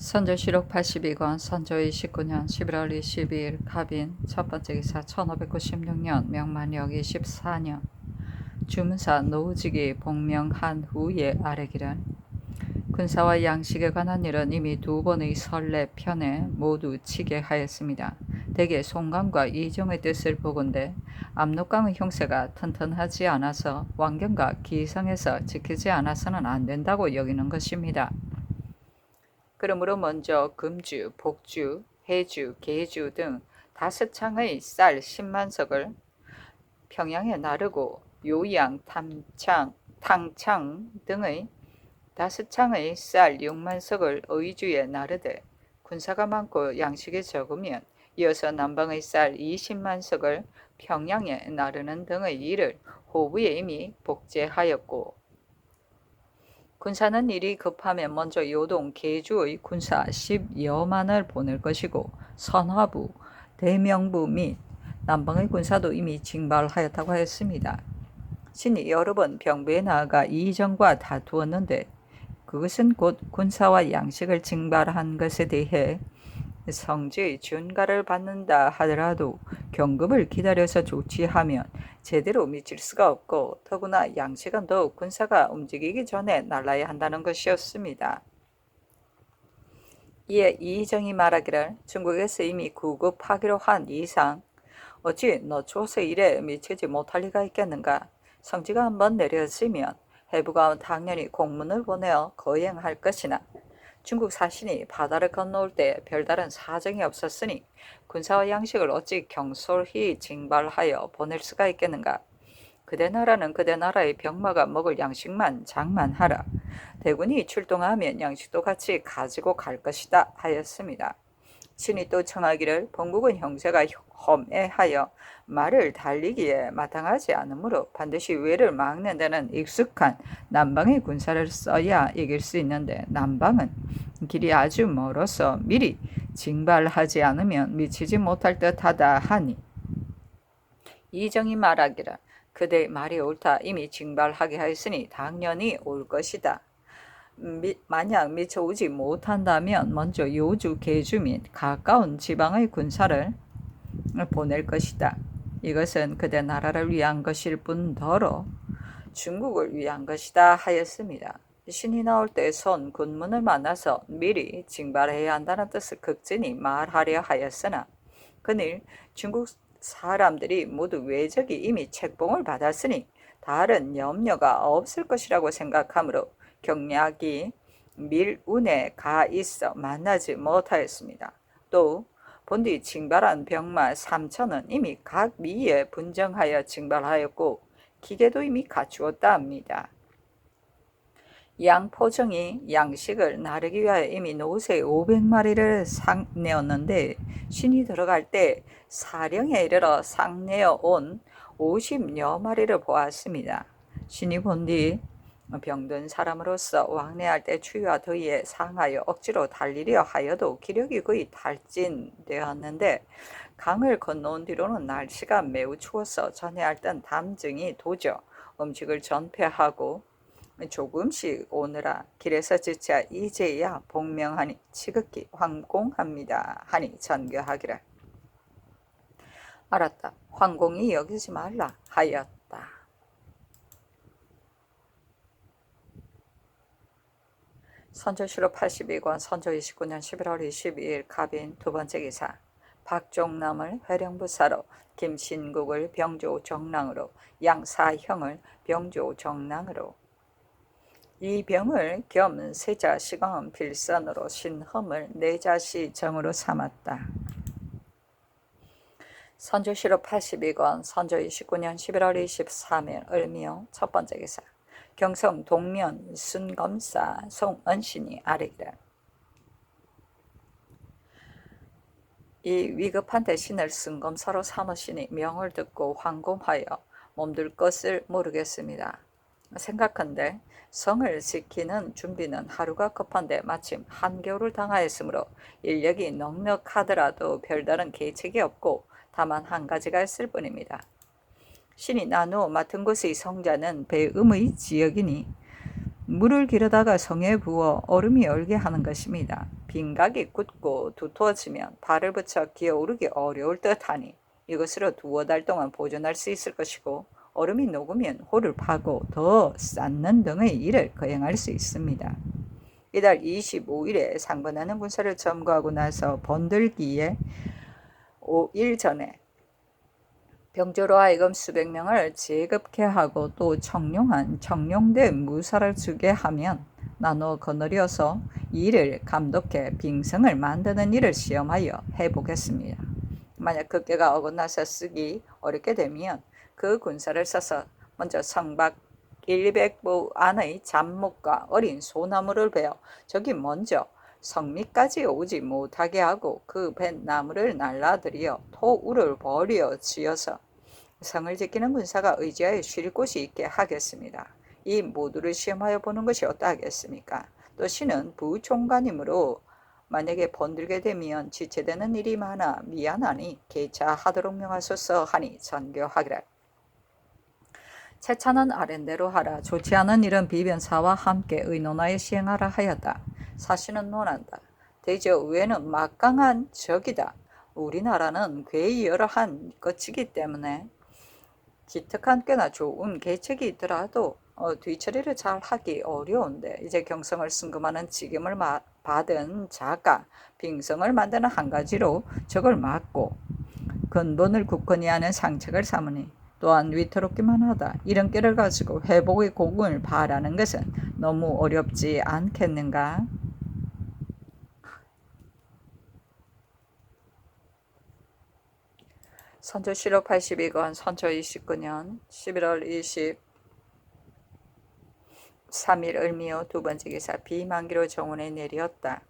선조시록 82권 선조 29년 11월 22일 갑인 첫번째 기사 1596년 명만력 24년 주문사 노우직이 복명한 후에 아래기를 군사와 양식에 관한 일은 이미 두 번의 설례 편에 모두 치게 하였습니다. 대개 송감과 이종의 뜻을 보건대 압록강의 형세가 튼튼하지 않아서 왕경과 기성에서 지키지 않아서는 안 된다고 여기는 것입니다. 그러므로 먼저 금주, 복주, 해주, 계주 등 5창의 쌀 10만석을 평양에 나르고 요양, 탕창 등의 5창의 쌀 6만석을 의주에 나르되 군사가 많고 양식이 적으면 이어서 남방의 쌀 20만석을 평양에 나르는 등의 일을 호부에 이미 복제하였고 군사는 일이 급하면 먼저 요동 계주의 군사 10여만을 보낼 것이고 선화부, 대명부 및 남방의 군사도 이미 징발하였다고 하였습니다. 신이 여러 번 병부에 나아가 이정과 다투었는데 그것은 곧 군사와 양식을 징발한 것에 대해 성지의 준가를 받는다 하더라도 경급을 기다려서 조치하면 제대로 미칠 수가 없고 더구나 양식은 더욱 군사가 움직이기 전에 날라야 한다는 것이었습니다. 이에 이정이 말하기를 중국에서 이미 구급하기로 한 이상 어찌 너초서 일에 미치지 못할 리가 있겠는가. 성지가 한번 내려지면 해부가 당연히 공문을 보내어 거행할 것이나 중국 사신이 바다를 건너올 때 별다른 사정이 없었으니 군사와 양식을 어찌 경솔히 징발하여 보낼 수가 있겠는가. 그대 나라는 그대 나라의 병마가 먹을 양식만 장만하라. 대군이 출동하면 양식도 같이 가지고 갈 것이다 하였습니다. 신이 또 청하기를 본국은 형세가 험해하여 말을 달리기에 마땅하지 않으므로 반드시 외를 막는 데는 익숙한 남방의 군사를 써야 이길 수 있는데 남방은 길이 아주 멀어서 미리 징발하지 않으면 미치지 못할 듯하다 하니 이정이 말하기를 그대의 말이 옳다. 이미 징발하게 하였으니 당연히 올 것이다. 만약 미처 오지 못한다면 먼저 요주, 계주 및 가까운 지방의 군사를 보낼 것이다. 이것은 그대 나라를 위한 것일 뿐더러 중국을 위한 것이다 하였습니다. 신이 나올 때 선 군문을 만나서 미리 징발해야 한다는 뜻을 극진히 말하려 하였으나 그늘 중국 사람들이 모두 외적이 이미 책봉을 받았으니 다른 염려가 없을 것이라고 생각하므로 경략이 밀운에 가 있어 만나지 못하였습니다. 또 본디 징발한 병마 3천은 이미 각 미에 분정하여 징발하였고 기계도 이미 갖추었다 합니다. 양포정이 양식을 나르기 위하여 이미 노새 500마리를 상내었는데 신이 들어갈 때 사령에 이르러 상내어 온 50여 마리를 보았습니다. 신이 본뒤 병든 사람으로서 왕래할 때 추위와 더위에 상하여 억지로 달리려 하여도 기력이 거의 탈진되었는데 강을 건너온 뒤로는 날씨가 매우 추워서 전에 앓던 담증이 도저 음식을 전폐하고 조금씩 오느라 길에서 지쳐 이제야 복명하니 지극히 황공합니다 하니 전교하기를 알았다. 황공이 여기지 말라 하였다. 선조시록 82권 선조 29년 11월 22일 갑인 두번째 기사 박종남을 회령부사로 김신국을 병조 정랑으로 양사형을 병조 정랑으로 이병을 겸 세자 시광은 필선으로 신험을 내자시 정으로 삼았다. 선조시록 82권 선조 29년 11월 23일 을미용 첫번째 기사 경성 동면 순검사 송은신이 아래기를 이 위급한 대신을 순검사로 삼으시니 명을 듣고 황공하여 몸둘 것을 모르겠습니다. 생각한데 성을 지키는 준비는 하루가 급한데 마침 한겨울을 당하였으므로 인력이 넉넉하더라도 별다른 계책이 없고 다만 한 가지가 있을 뿐입니다. 신이 나누어 맡은 곳의 성자는 배음의 지역이니 물을 기르다가 성에 부어 얼음이 얼게 하는 것입니다. 빈각이 굳고 두터워지면 발을 붙여 기어오르기 어려울 듯하니 이것으로 2-5달 동안 보존할 수 있을 것이고, 얼음이 녹으면 홀을 파고 더 쌓는 등의 일을 거행할 수 있습니다. 이달 25일에 상번하는 군사를 점거하고 나서 번들기에 5일 전에 병조로 하여금 수백 명을 재급케 하고 또 청룡된 무사를 주게 하면 나누어 거느려서 이를 감독해 빙성을 만드는 일을 시험하여 해보겠습니다. 만약 급계가 어긋나서 쓰기 어렵게 되면 그 군사를 써서 먼저 성박 100보 안의 잡목과 어린 소나무를 베어 저기 먼저 성미까지 오지 못하게 하고 그 벤 나무를 날라들여 토우를 버려 지어서 성을 지키는 군사가 의지하여 쉴 곳이 있게 하겠습니다. 이 모두를 시험하여 보는 것이 어떠하겠습니까? 또 신은 부총관이므로 만약에 번들게 되면 지체되는 일이 많아 미안하니 개차하도록 명하소서 하니 전교하기를. 채차는 아랜대로 하라. 좋지 않은 일은 비변사와 함께 의논하여 시행하라 하였다. 사신은 논한다. 대저 의회는 막강한 적이다. 우리나라는 괴이 여러한 것이기 때문에 기특한 꽤나 좋은 계책이 있더라도 뒤처리를 잘 하기 어려운데, 이제 경성을 승금하는 직임을 받은 자가 빙성을 만드는 한 가지로 적을 막고 근본을 굳건히 하는 상책을 삼으니 또한 위태롭기만 하다. 이런 꾀를 가지고 회복의 공을 바라는 것은 너무 어렵지 않겠는가? 선조실록 82권 선조 29년 11월 23일 을미호 두 번째 기사 비만기로 정원에 내렸다.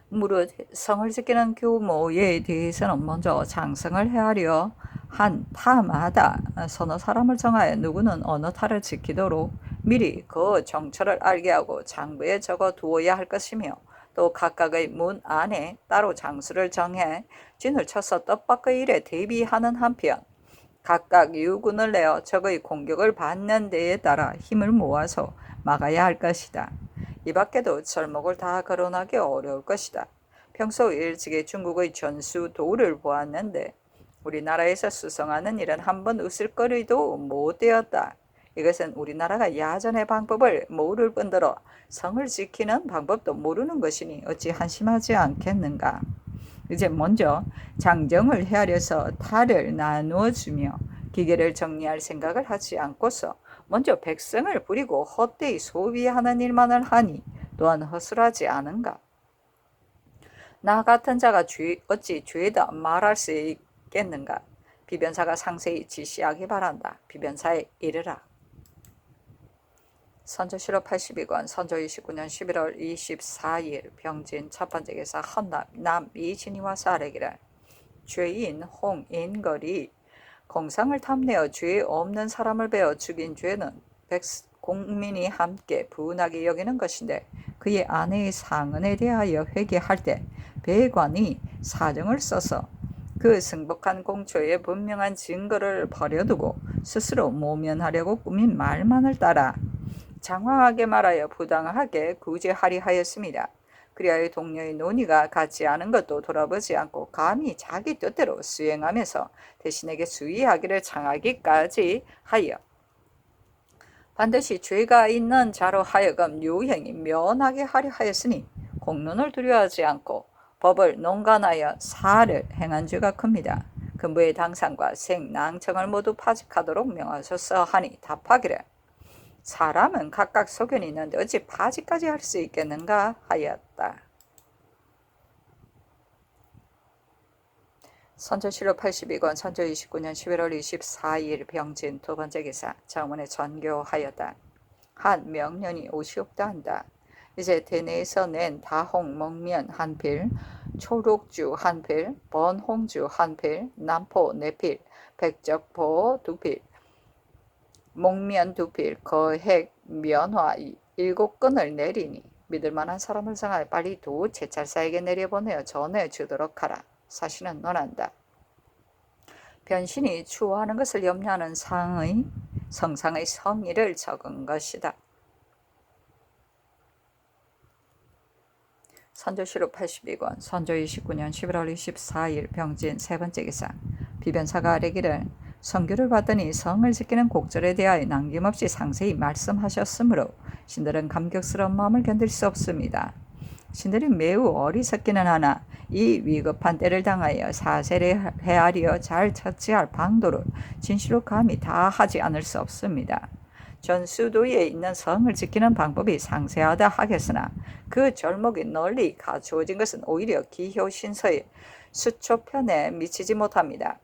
무릇 성을 지키는 규모에 대해서는 먼저 장성을 헤아려 한 타마다 서너 사람을 정하여 누구는 어느 타를 지키도록 미리 그 정처를 알게 하고 장부에 적어 두어야 할 것이며, 또 각각의 문 안에 따로 장수를 정해 진을 쳐서 뜻밖의 일에 대비하는 한편 각각 유군을 내어 적의 공격을 받는 데에 따라 힘을 모아서 막아야 할 것이다. 이 밖에도 철목을 다 거론하기 어려울 것이다. 평소 일찍이 중국의 전수도를 보았는데 우리나라에서 수성하는 일은 한번 웃을거리도 못되었다. 이것은 우리나라가 야전의 방법을 모를 뿐더러 성을 지키는 방법도 모르는 것이니 어찌 한심하지 않겠는가. 이제 먼저 장정을 헤아려서 탈을 나누어 주며 기계를 정리할 생각을 하지 않고서 먼저 백성을 부리고 헛되이 소비하는 일만을 하니 또한 허술하지 않은가. 나 같은 자가 어찌 죄다 말할 수 있겠는가. 비변사가 상세히 지시하기 바란다. 비변사에 이르라. 선조실록 82권 선조 29년 11월 24일 병진 첫 번째 기사 헌남 이진이 와서 아뢰기를. 죄인 홍인걸이 공상을 탐내어 죄 없는 사람을 베어 죽인 죄는 국민이 함께 분하게 여기는 것인데, 그의 아내의 상흔에 대하여 회개할 때 배관이 사정을 써서 그 승복한 공초에 분명한 증거를 버려두고 스스로 모면하려고 꾸민 말만을 따라 장황하게 말하여 부당하게 구제하리 하였습니다. 그리하여 동료의 논의가 같지 않은 것도 돌아보지 않고 감히 자기 뜻대로 수행하면서 대신에게 수의하기를 청하기까지 하여 반드시 죄가 있는 자로 하여금 유형이 면하게 하려 하였으니 공론을 두려워하지 않고 법을 농간하여 사를 행한 죄가 큽니다. 근부의 당상과 생낭청을 모두 파직하도록 명하소서 하니 답하기를. 사람은 각각 소견이 있는데 어찌 파직까지 할 수 있겠는가 하였다. 선조실록 82권 선조 29년 11월 24일 병진 두 번째 기사 정원에 전교하였다. 한 명년이 50다 한다. 이제 대내에서 낸 다홍 먹면 한 필, 초록주 한 필, 번홍주 한 필, 남포 4필, 백적포 2필, 목면 2필, 거획 면화 7건을 내리니 믿을만한 사람을 정하여 빨리 두 제찰사에게 내려보내어 전해주도록 하라. 사신은 논한다. 변신이 추호하는 것을 염려하는 성상의 성의를 적은 것이다. 선조시로 82권, 선조 29년 11월 24일 병진 세 번째 기상. 비변사가 아뢰기를 성교를 받더니 성을 지키는 곡절에 대하여 남김없이 상세히 말씀하셨으므로 신들은 감격스러운 마음을 견딜 수 없습니다. 신들이 매우 어리석기는 하나 이 위급한 때를 당하여 사세를 헤아려 잘 처치할 방도를 진실로 감히 다 하지 않을 수 없습니다. 전수도에 있는 성을 지키는 방법이 상세하다 하겠으나 그 절목이 널리 갖추어진 것은 오히려 기효신서의 수초편에 미치지 못합니다.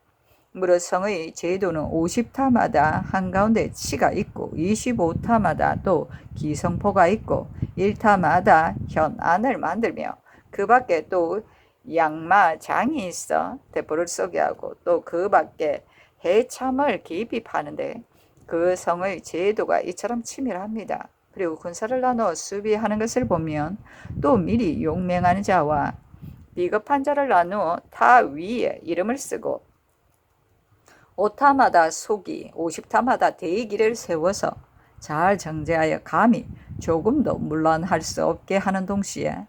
무릇 성의 제도는 50타마다 한가운데 치가 있고 25타마다 또 기성포가 있고 1타마다 현안을 만들며 그 밖에 또 양마장이 있어 대포를 쏘게 하고 또 그 밖에 해참을 깊이 파는데 그 성의 제도가 이처럼 치밀합니다. 그리고 군사를 나누어 수비하는 것을 보면 또 미리 용맹하는 자와 비겁한 자를 나누어 타 위에 이름을 쓰고 5타마다 소기, 50타마다 대기를 세워서 잘 정제하여 감히 조금도 문란할 수 없게 하는 동시에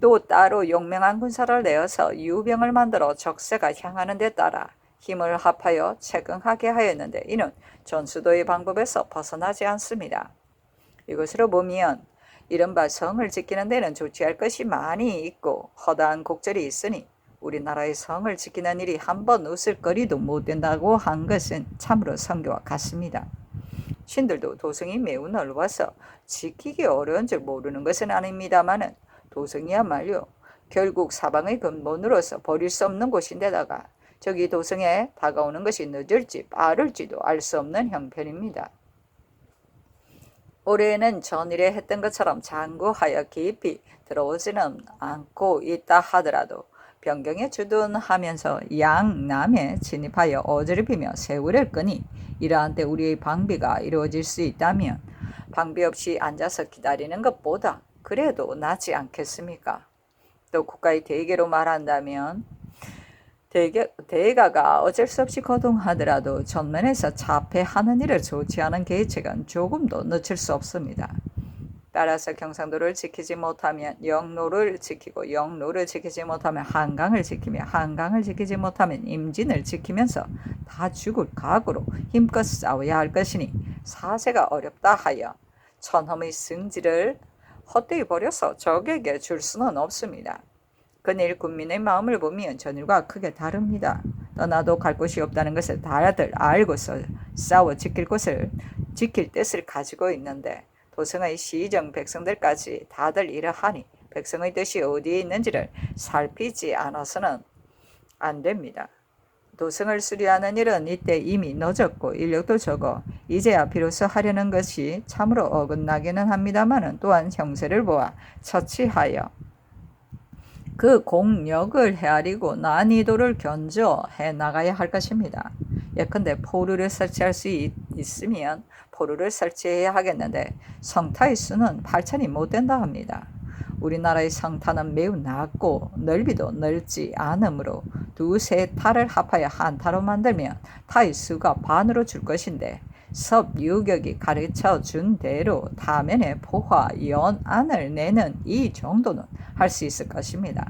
또 따로 용맹한 군사를 내어서 유병을 만들어 적세가 향하는 데 따라 힘을 합하여 채경하게 하였는데 이는 전수도의 방법에서 벗어나지 않습니다. 이것으로 보면 이른바 성을 지키는 데는 조치할 것이 많이 있고 허다한 곡절이 있으니 우리나라의 성을 지키는 일이 한번 웃을거리도 못 된다고 한 것은 참으로 성교와 같습니다. 신들도 도성이 매우 넓어서 지키기 어려운 줄 모르는 것은 아닙니다마는 도성이야말로 결국 사방의 근본으로서 버릴 수 없는 곳인데다가 저기 도성에 다가오는 것이 늦을지 빠를지도 알 수 없는 형편입니다. 올해는 전일에 했던 것처럼 장구하여 깊이 들어오지는 않고 있다 하더라도 변경에 주둔하면서 양남에 진입하여 어지럽히며 세우를 끄니 이러한 때 우리의 방비가 이루어질 수 있다면 방비 없이 앉아서 기다리는 것보다 그래도 낫지 않겠습니까? 또 국가의 대계로 말한다면 대가가 어쩔 수 없이 거동하더라도 전면에서 자폐하는 일을 조치하는 계책은 조금도 늦출 수 없습니다. 따라서 경상도를 지키지 못하면 영로를 지키고 영로를 지키지 못하면 한강을 지키며 한강을 지키지 못하면 임진을 지키면서 다 죽을 각오로 힘껏 싸워야 할 것이니 사세가 어렵다 하여 천험의 승지를 헛되이 버려서 적에게 줄 수는 없습니다. 근일 군민의 마음을 보면 전일과 크게 다릅니다. 떠나도 갈 곳이 없다는 것을 다들 알고서 싸워 지킬 뜻을 가지고 있는데 도성의 시정 백성들까지 다들 이러하니 백성의 뜻이 어디에 있는지를 살피지 않아서는 안 됩니다. 도성을 수리하는 일은 이때 이미 늦었고 인력도 적어 이제야 비로소 하려는 것이 참으로 어긋나기는 합니다마는 또한 형세를 보아 처치하여 그 공력을 헤아리고 난이도를 견조해 나가야 할 것입니다. 예컨대 포루를 설치할 수 있으면 포루를 설치해야 하겠는데 성타의 수는 8천이 못 된다 합니다. 우리나라의 성타는 매우 낮고 넓이도 넓지 않으므로 두세 타를 합하여 한 타로 만들면 타의 수가 반으로 줄 것인데 섭유격이 가르쳐 준 대로 타면에 포화, 연안을 내는 이 정도는 할 수 있을 것입니다.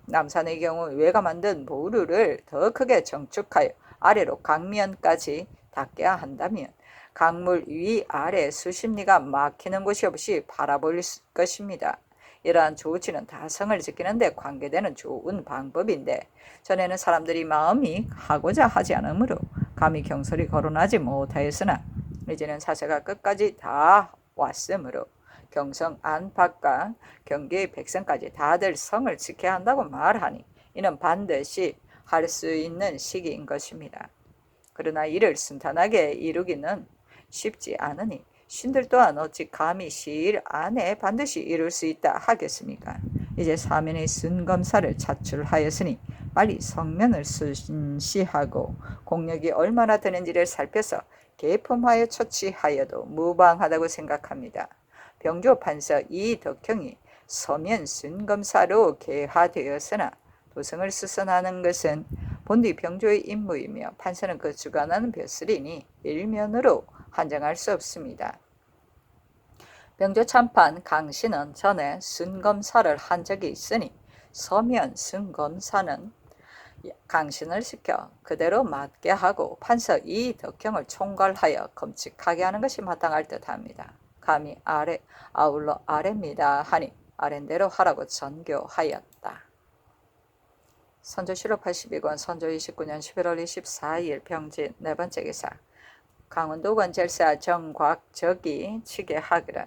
남산의 경우 외가 만든 보루를 더 크게 정축하여 아래로 강면까지 닿게 한다면 강물 위아래 수십 리가 막히는 곳이 없이 바라볼 것입니다. 이러한 조치는 다 성을 지키는 데 관계되는 좋은 방법인데 전에는 사람들이 마음이 하고자 하지 않으므로 감히 경솔히 거론하지 못하였으나 이제는 사세가 끝까지 다 왔으므로 경성 안팎과 경계의 백성까지 다들 성을 지켜야 한다고 말하니 이는 반드시 할 수 있는 시기인 것입니다. 그러나 이를 순탄하게 이루기는 쉽지 않으니 신들 또한 어찌 감히 시일 안에 반드시 이룰 수 있다 하겠습니까? 이제 사면의 순검사를 차출하였으니 빨리 성면을 순시하고 공력이 얼마나 되는지를 살펴서 계품하여 처치하여도 무방하다고 생각합니다. 병조 판서 이덕형이 서면 순검사로 개화되었으나 도성을 수선하는 것은 본디 병조의 임무이며 판사는 그 주관하는 벼슬이니 일면으로 한정할 수 없습니다. 병조 참판 강씨는 전에 순검사를 한 적이 있으니 서면 순검사는 강신을 시켜 그대로 맞게 하고 판서 이덕형을 총괄하여 검칙하게 하는 것이 마땅할 듯합니다. 감히 아울러 아래입니다 하니 아랜대로 하라고 전교하였다. 선조실록 82권 선조 29년 11월 24일 병진 네 번째 기사. 강원도권 jel사 정곽적이 치게 하기를.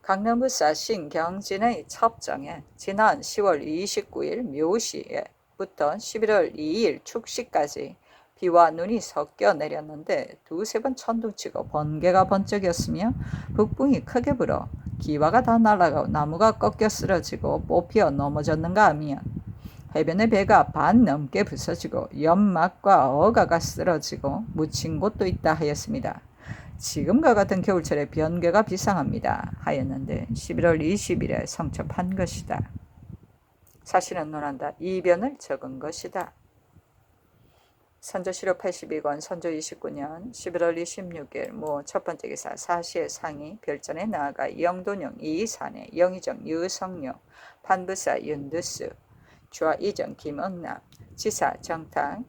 강릉부사 신경진의 첩정에 지난 10월 29일 묘시에 부터 11월 2일 축시까지 비와 눈이 섞여 내렸는데 두세 번 천둥치고 번개가 번쩍였으며 북풍이 크게 불어 기와가 다 날아가고 나무가 꺾여 쓰러지고 뽑혀 넘어졌는가 하면 해변의 배가 반 넘게 부서지고 연막과 어가가 쓰러지고 묻힌 곳도 있다 하였습니다. 지금과 같은 겨울철에 번개가 비상합니다 하였는데 11월 20일에 성첩한 것이다. 사실은 논한다. 이변을 적은 것이다. 선조실록 82권 선조 29년 11월 26일 무 첫 번째 기사. 사시의 상이 별전에 나아가 영돈영 이이산에 영의정 유성룡 판부사 윤두수 좌이정 김응남 지사 정탁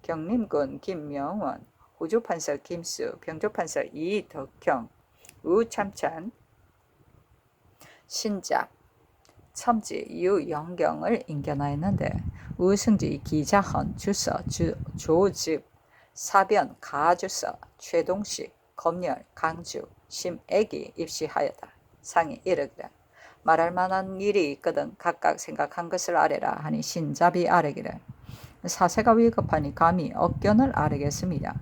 경림군 김명원 호주판서 김수 병조판서 이덕형 우참찬 신작 첨지 유영경을 인견하였는데 우승지 기자헌 주서 조즙 사변 가주서 최동식 검열 강주 심애기 입시하였다. 상이 이르기를 말할 만한 일이 있거든 각각 생각한 것을 아뢰라 하니 신잡이 아뢰기를 사세가 위급하니 감히 억견을 아뢰겠습니다.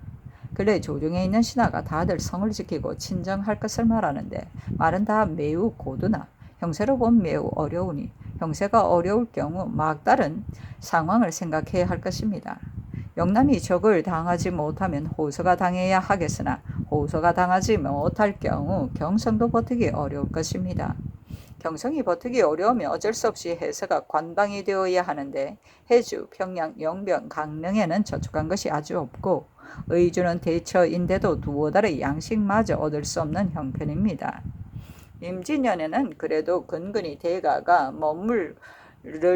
근래 조중에 있는 신하가 다들 성을 지키고 친정할 것을 말하는데 말은 다 매우 고두나 형세로 보면 매우 어려우니 형세가 어려울 경우 막다른 상황을 생각해야 할 것입니다. 영남이 적을 당하지 못하면 호서가 당해야 하겠으나 호서가 당하지 못할 경우 경성도 버티기 어려울 것입니다. 경성이 버티기 어려우면 어쩔 수 없이 해서가 관방이 되어야 하는데 해주, 평양, 영변, 강릉에는 저축한 것이 아주 없고 의주는 대처인데도 두어 달의 양식마저 얻을 수 없는 형편입니다. 임진년에는 그래도 근근히 대가가 머무를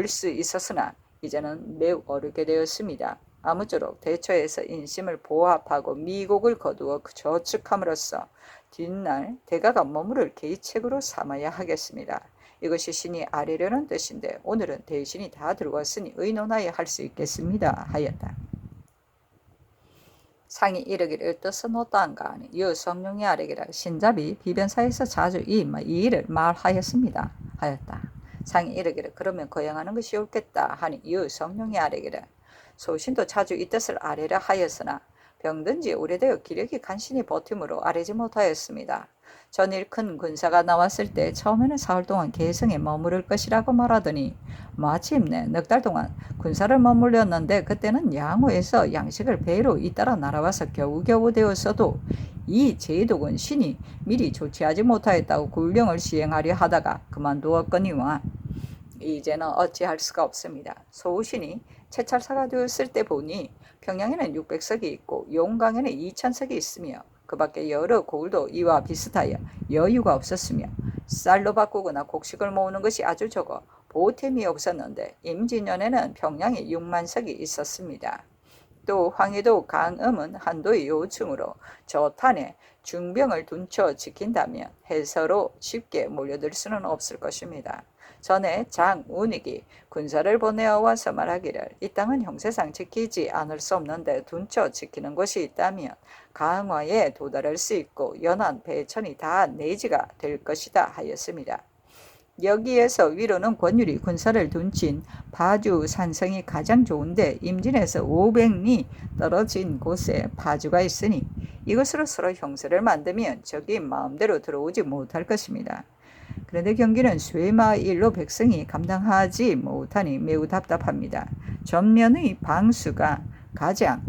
수 있었으나 이제는 매우 어렵게 되었습니다. 아무쪼록 대처에서 인심을 보합하고 미국을 거두어 저축함으로써 뒷날 대가가 머무를 계책으로 삼아야 하겠습니다. 이것이 신이 아뢰려는 뜻인데 오늘은 대신이 다 들어왔으니 의논하여 할 수 있겠습니다 하였다. 상이 이르기를 뜻은 어떠한가 하니 유성룡이 아뢰기를 신잡이 비변사에서 자주 이 일을 말하였습니다 하였다. 상이 이르기를 그러면 거행하는 것이 옳겠다 하니 유성룡이 아뢰기를 소신도 자주 이 뜻을 아뢰려 하였으나 병든지 오래되어 기력이 간신히 버팀으로 아뢰지 못하였습니다. 전일 큰 군사가 나왔을 때 처음에는 사흘 동안 개성에 머무를 것이라고 말하더니 마침내 넉 달 동안 군사를 머물렀는데 그때는 양호에서 양식을 배로 잇따라 날아와서 겨우겨우 되었어도 이 제독은 신이 미리 조치하지 못하였다고 굴령을 시행하려 하다가 그만두었거니와 이제는 어찌할 수가 없습니다. 소우신이 채찰사가 되었을 때 보니 평양에는 600석이 있고 용강에는 2000석이 있으며 그 밖에 여러 고을도 이와 비슷하여 여유가 없었으며 쌀로 바꾸거나 곡식을 모으는 것이 아주 적어 보탬이 없었는데 임진년에는 평양에 6만석이 있었습니다. 또 황해도 강음은 한도의 요충으로 저탄에 중병을 둔쳐 지킨다면 해서로 쉽게 몰려들 수는 없을 것입니다. 전에 장운익이 군사를 보내어 와서 말하기를 이 땅은 형세상 지키지 않을 수 없는데 둔쳐 지키는 곳이 있다면 강화에 도달할 수 있고 연안 배천이 다 내지가 될 것이다 하였습니다. 여기에서 위로는 권율이 군사를 둔친 파주 산성이 가장 좋은데 임진에서 500리 떨어진 곳에 파주가 있으니 이것으로 서로 형세를 만들면 적이 마음대로 들어오지 못할 것입니다. 그런데 경기는 쇠마일로 백성이 감당하지 못하니 매우 답답합니다. 전면의 방수가 가장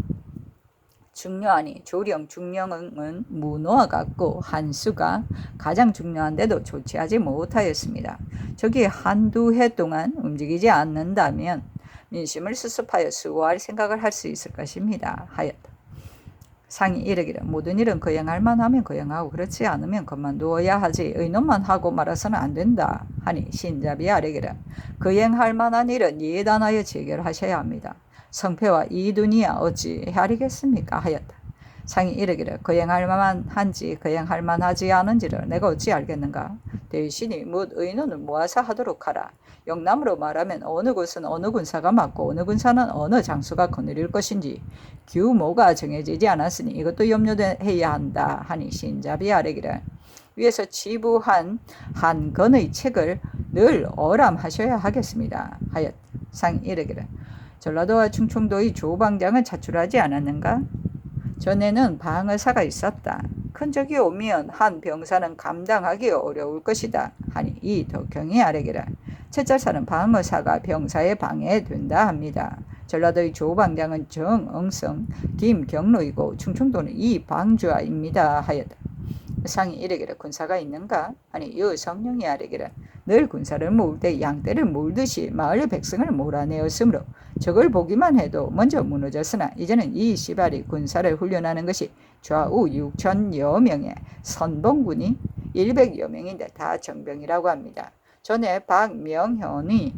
중요하니 조령 중령은 문호와 같고 한수가 가장 중요한데도 조치하지 못하였습니다. 적이 한두 해 동안 움직이지 않는다면 민심을 수습하여 수호할 생각을 할 수 있을 것입니다 하였다. 상이 이르기를 모든 일은 거행할 만하면 거행하고 그렇지 않으면 그만두어야 하지 의논만 하고 말아서는 안 된다 하니 신잡이 아뢰기를 거행할 만한 일은 예단하여 체결하셔야 합니다. 성패와 이두니야 어찌 헤아리겠습니까 하였다. 상이 이르기를 거행할 만한지 거행할 만하지 않은지를 내가 어찌 알겠는가. 대신이 묻 의논을 모아서 하도록 하라. 영남으로 말하면 어느 곳은 어느 군사가 맞고 어느 군사는 어느 장수가 거느릴 것인지 규모가 정해지지 않았으니 이것도 염려해야 한다 하니 신잡이 아뢰기를 위에서 지부한 한 권의 책을 늘 어람하셔야 하겠습니다 하였다. 상이 이르기를 전라도와 충청도의 조방장을 자출하지 않았는가? 전에는 방어사가 있었다. 큰 적이 오면 한 병사는 감당하기 어려울 것이다 하니 이 덕경이 아뢰기를 채찰사는 방어사가 병사에 방해된다 합니다. 전라도의 조방장은 정응성 김경로이고 충청도는 이방주아입니다 하였다. 상이 이르기를 군사가 있는가? 아니 여성령이 아뢰기를 늘 군사를 모을 때 양떼를 몰듯이 마을의 백성을 몰아내었으므로 저걸 보기만 해도 먼저 무너졌으나 이제는 이 시발이 군사를 훈련하는 것이 좌우 6천여 명의 선봉군이 100여 명인데 다 정병이라고 합니다. 전에 박명현이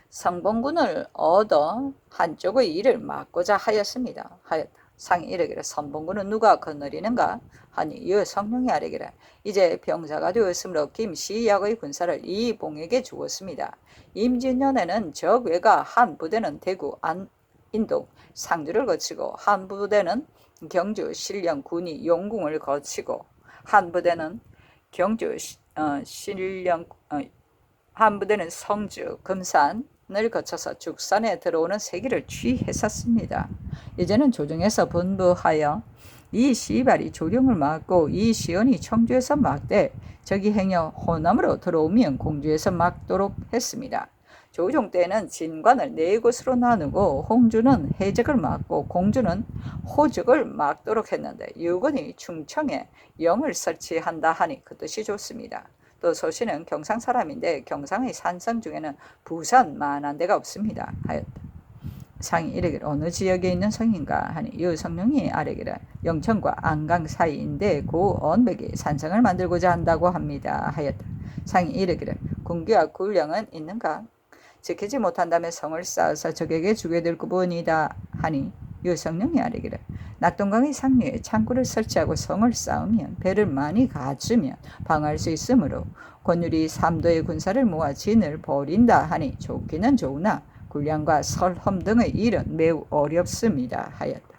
성봉군을 얻어 한쪽의 일을 막고자 하였습니다. 하였다. 상이 이르기를 선봉군은 누가 거느리는가? 하니 여성령이 아뢰기를 이제 병사가 되었으므로 김시약의 군사를 이봉에게 주었습니다. 임진년에는 적 외가 한 부대는 대구, 인동, 상주를 거치고 한 부대는 경주, 신령, 군위, 용궁을 거치고 한 부대는 경주, 신령, 한 부대는 성주, 금산을 거쳐서 죽산에 들어오는 세기를 취했었습니다. 이제는 조정에서 분부하여 이 시발이 조령을 막고 이 시연이 청주에서 막되 적이 행여 호남으로 들어오면 공주에서 막도록 했습니다. 조종 때는 진관을 네 곳으로 나누고 홍주는 해적을 막고 공주는 호적을 막도록 했는데 유건이 충청에 영을 설치한다 하니 그 뜻이 좋습니다. 또 소신은 경상 사람인데 경상의 산성 중에는 부산 만한 데가 없습니다 하였다. 상이 이르기를 어느 지역에 있는 성인가 하니 여성령이 아뢰기를 영천과 안강 사이인데 고 언백이 산성을 만들고자 한다고 합니다 하였다. 상이 이르기를 군기와 군량은 있는가? 지키지 못한다면 성을 쌓아서 적에게 주게 될 구본이다 하니 여성령이 아뢰기를 낙동강의 상류에 창구를 설치하고 성을 쌓으면 배를 많이 갖추면 방어할 수 있으므로 권율이 삼도의 군사를 모아 진을 벌인다 하니 좋기는 좋으나 군량과 설험 등의 일은 매우 어렵습니다 하였다.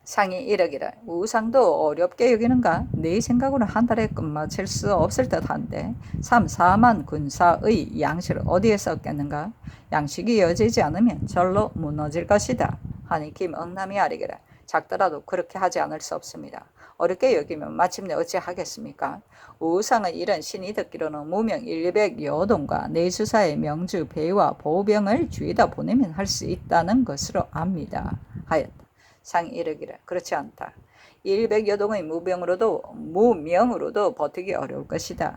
상이 이르기를 우상도 어렵게 여기는가? 네 생각으로는 한 달에 끝마칠 수 없을 듯한데 3, 4만 군사의 양식을 어디에서 얻겠는가? 양식이 여지지 않으면 절로 무너질 것이다 하니 김응남이 아뢰기를 작더라도 그렇게 하지 않을 수 없습니다. 어렵게 여기면 마침내 어찌하겠습니까? 우상의 일은 신이 듣기로는 무명 100여 동과 내수사의 명주 배와 보병을 주위다 보내면 할 수 있다는 것으로 압니다 하였다. 상이 이르기를 그렇지 않다. 100여 동의 무명으로도 버티기 어려울 것이다.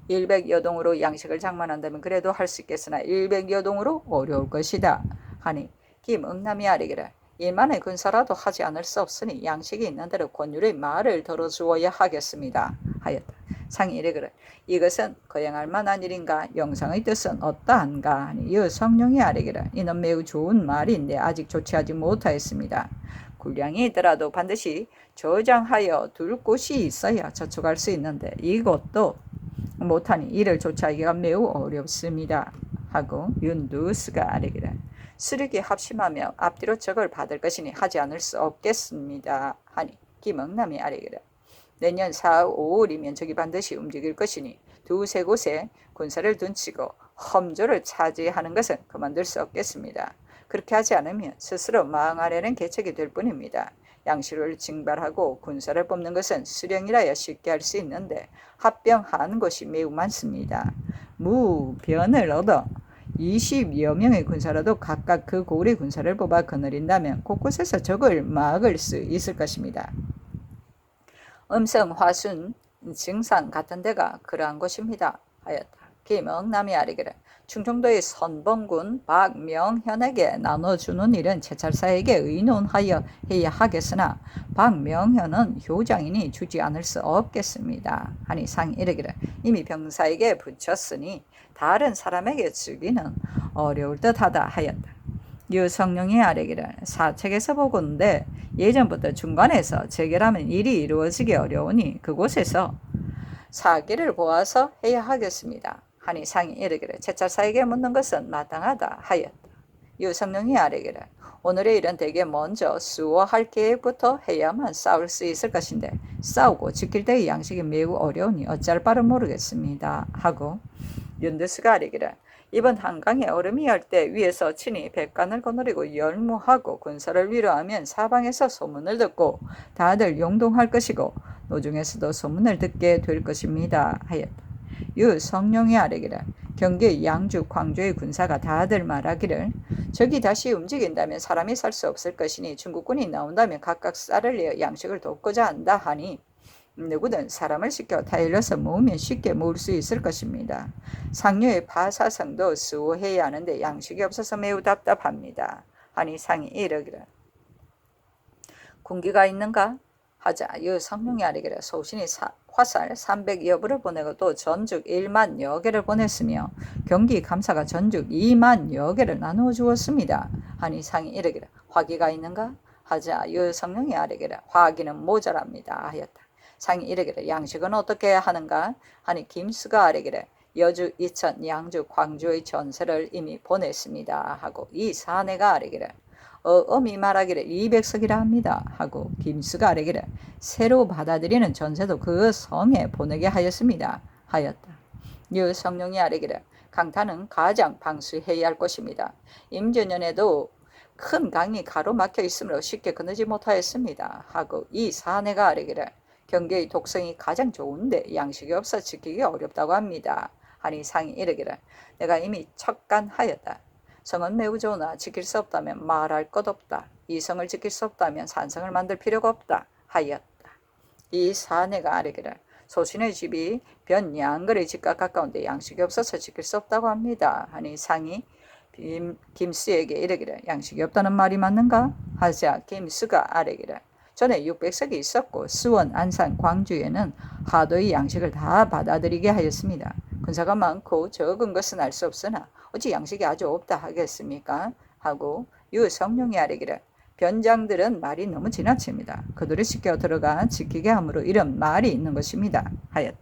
100여 동으로 양식을 장만한다면 그래도 할 수 있겠으나 100여 동으로 어려울 것이다 하니 김응남이 아뢰기를 1만의 군사라도 하지 않을 수 없으니 양식이 있는 대로 권율의 말을 들어주어야 하겠습니다 하였다. 상이 이르기를 이것은 거행할 만한 일인가? 영상의 뜻은 어떠한가? 하니 여성령이 아뢰기를 이는 매우 좋은 말인데 아직 조치하지 못하였습니다. 군량이 있더라도 반드시 저장하여 둘 곳이 있어야 저축할 수 있는데 이것도 못하니 이를 조치하기가 매우 어렵습니다 하고 윤두스가 아뢰기를 수륙이 합심하며 앞뒤로 적을 받을 것이니 하지 않을 수 없겠습니다 하니 김응남이 아뢰기를 내년 4, 5월이면 적이 반드시 움직일 것이니 두세 곳에 군사를 둔치고 험조를 차지하는 것은 그만둘 수 없겠습니다. 그렇게 하지 않으면 스스로 망하려는 계책이 될 뿐입니다. 양식을 징발하고 군사를 뽑는 것은 수령이라야 쉽게 할 수 있는데 합병한 곳이 매우 많습니다. 무변을 얻어 20여 명의 군사라도 각각 그 고을의 군사를 뽑아 거느린다면 곳곳에서 적을 막을 수 있을 것입니다. 음성, 화순, 증산 같은 데가 그러한 곳입니다 하였다. 김응남이 아뢰기를 충청도의 선봉군 박명현에게 나눠주는 일은 채찰사에게 의논하여 해야 하겠으나 박명현은 효장이니 주지 않을 수 없겠습니다. 하니 상이 이르기를 이미 병사에게 붙였으니 다른 사람에게 주기는 어려울 듯하다 하였다. 유성룡이 아뢰기를 사책에서 보건대 예전부터 중간에서 재결하면 일이 이루어지기 어려우니 그곳에서 사기를 보아서 해야 하겠습니다. 하니 상이 이르기를 채찰사에게 묻는 것은 마땅하다 하였다. 유성룡이 아뢰기를 오늘의 일은 대개 먼저 수호할 계획부터 해야만 싸울 수 있을 것인데 싸우고 지킬 때의 양식이 매우 어려우니 어찌할 바를 모르겠습니다 하고 윤두수가 아뢰기를 이번 한강에 얼음이 열 때 위에서 친히 백간을 거느리고 열무하고 군사를 위로하면 사방에서 소문을 듣고 다들 용동할 것이고 노중에서도 소문을 듣게 될 것입니다 하였다. 유성룡이 아뢰기를 경기, 양주, 광주의 군사가 다들 말하기를 적이 다시 움직인다면 사람이 살 수 없을 것이니 중국군이 나온다면 각각 쌀을 내어 양식을 돕고자 한다 하니 누구든 사람을 시켜 타일러서 모으면 쉽게 모을 수 있을 것입니다. 상류의 바사성도 수호해야 하는데 양식이 없어서 매우 답답합니다. 하니 상이 이르기를 군기가 있는가? 하자 유성룡이 아뢰기를 소신이 화살 300여 부를 보내고 또 전죽 1만여 개를 보냈으며 경기 감사가 전죽 2만여 개를 나누어 주었습니다. 하니 상이 이르기를 화기가 있는가? 하자 유성룡이 아뢰기를 화기는 모자랍니다 하였다. 상이 이르기를 양식은 어떻게 하는가? 하니 김수가 아뢰기를 여주, 이천, 양주, 광주의 전세를 이미 보냈습니다 하고 이 사내가 아뢰기를 엄히 말하기를 200석이라 합니다 하고 김수가 아뢰기를 새로 받아들이는 전세도 그 성에 보내게 하였습니다 하였다. 유성룡이 아뢰기를 강타는 가장 방수해야 할 것입니다. 임전년에도 큰 강이 가로막혀 있으므로 쉽게 건너지 못하였습니다 하고 이 사내가 아뢰기를 경계의 독성이 가장 좋은데 양식이 없어 지키기 어렵다고 합니다 하니 상이 이르기를 내가 이미 척간하였다. 성은 매우 좋으나 지킬 수 없다면 말할 것 없다. 이 성을 지킬 수 없다면 산성을 만들 필요가 없다 하였다. 이 사내가 아뢰기를 소신의 집이 변양거리 집과 가까운데 양식이 없어서 지킬 수 없다고 합니다 하니 상이 김수에게 이르기를 양식이 없다는 말이 맞는가? 하자 김수가 아뢰기를 전에 600석이 있었고 수원, 안산, 광주에는 하도의 양식을 다 받아들이게 하였습니다. 군사가 많고 적은 것은 알 수 없으나 어찌 양식이 아주 없다 하겠습니까? 하고 유성룡이 아뢰기를 변장들은 말이 너무 지나칩니다. 그들을 시켜 들어가 지키게 함으로 이런 말이 있는 것입니다 하였다.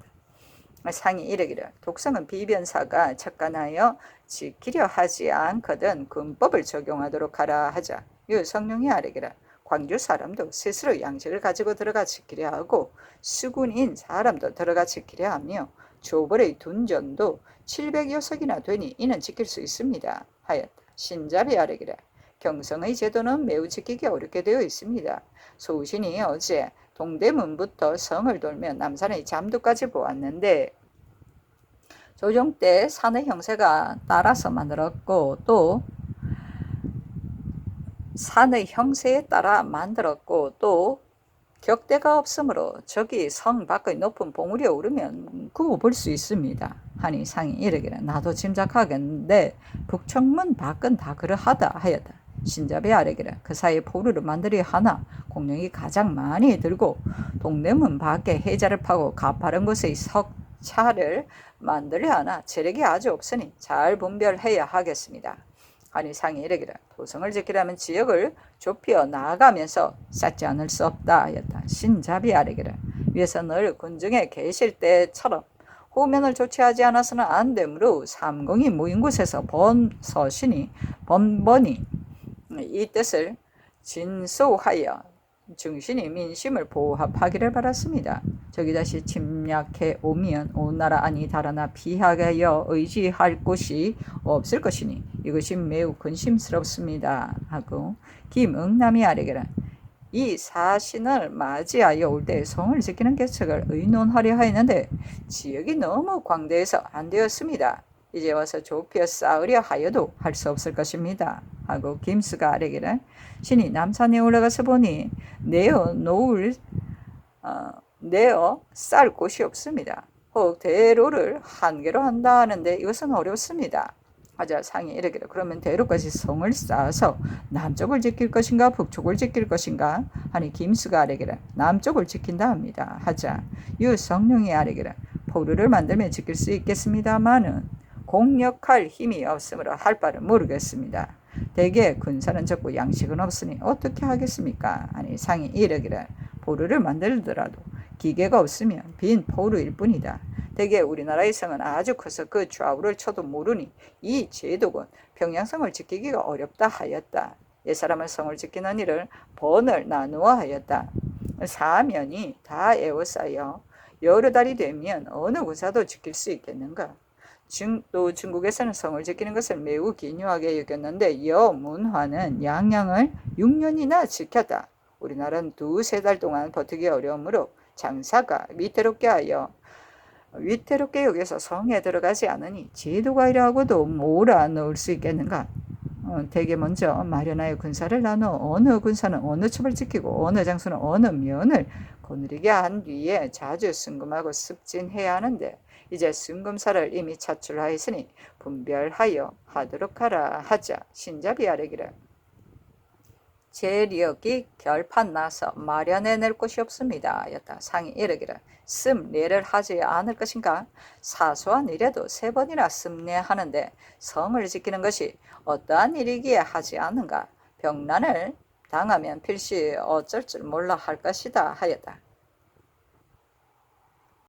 상이 이르기를 독성은 비변사가 척간하여 지키려 하지 않거든 군법을 적용하도록 하라 하자 유성룡이 아뢰기를 광주 사람도 스스로 양식을 가지고 들어가 지키려 하고 수군인 사람도 들어가 지키려 하며 조벌의 둔전도 700여석이나 되니 이는 지킬 수 있습니다 하였다. 신잡이 아뢰기를 경성의 제도는 매우 지키기 어렵게 되어 있습니다. 소신이 어제 동대문부터 성을 돌며 남산의 잠두까지 보았는데 조정 때 산의 형세가 따라서 만들었고 또 산의 형세에 따라 만들었고 또 격대가 없으므로 저기 성 밖의 높은 봉우리에 오르면 그거 볼 수 있습니다 하니 상이 이르기를 나도 짐작하겠는데 북청문 밖은 다 그러하다 하였다. 신잡이 아뢰기를 그 사이에 포루를 만들어야 하나 공룡이 가장 많이 들고 동대문 밖에 해자를 파고 가파른 곳에 석차를 만들어야 하나 재력이 아주 없으니 잘 분별해야 하겠습니다 하니 상이 이르기를 도성을 지키려면 지역을 좁혀 나아가면서 쌓지 않을 수 없다 하였다. 신잡이 아뢰기를 위에서 늘 군중에 계실 때처럼 후면을 조치하지 않아서는 안 되므로 삼공이 모인 곳에서 서신이 번번이 이 뜻을 진소하여 중신이 민심을 보호하기를 바랐습니다. 저기 다시 침략해 오면 온 나라 아니 달아나 피하여 의지할 곳이 없을 것이니 이것이 매우 근심스럽습니다 하고 김응남이 아뢰기를 이 사신을 맞이하여 올 때 성을 지키는 계책을 의논하려 하였는데 지역이 너무 광대해서 안 되었습니다. 이제 와서 좁혀 싸우려 하여도 할 수 없을 것입니다 하고 김수가 아뢰기를 신이 남산에 올라가서 보니 내어 쌀 곳이 없습니다. 혹 대로를 한 개로 한다 하는데 이것은 어렵습니다. 하자 상이 이르기를 그러면 대로까지 성을 쌓아서 남쪽을 지킬 것인가 북쪽을 지킬 것인가 하니 김수가 아뢰기를 남쪽을 지킨다 합니다. 하자 유 성령이 아뢰기를 포로를 만들면 지킬 수 있겠습니다마는 공력할 힘이 없으므로 할 바를 모르겠습니다. 대개 군사는 적고 양식은 없으니 어떻게 하겠습니까? 아니 상이 이르기를 포로를 만들더라도 기계가 없으면 빈 포로일 뿐이다. 대개 우리나라의 성은 아주 커서 그 좌우를 쳐도 모르니 이 제독은 평양성을 지키기가 어렵다 하였다. 옛사람은 성을 지키는 일을 번을 나누어 하였다. 사면이 다 에워싸여 여러 달이 되면 어느 군사도 지킬 수 있겠는가? 또 중국에서는 성을 지키는 것을 매우 기묘하게 여겼는데 여문화는 양양을 6년이나 지켰다. 우리나라는 2-3달 동안 버티기 어려우므로 장사가 위태롭게 여겨서 성에 들어가지 않으니 제도가이라고도 몰아넣을 수 있겠는가? 대개 먼저 마련하여 군사를 나누어 어느 군사는 어느 첩을 지키고 어느 장수는 어느 면을 거느리게 한 뒤에 자주 승금하고 습진해야 하는데 이제 승금사를 이미 차출하였으니 분별하여 하도록 하라 하자 신잡이 아뢰기를 재력이 결판 나서 마련해낼 곳이 없습니다. 였다. 상이 이르기를 습례를 하지 않을 것인가? 사소한 일에도 3번이나 습례하는데 성을 지키는 것이 어떠한 일이기에 하지 않는가? 병난을 당하면 필시 어쩔 줄 몰라 할 것이다 하였다.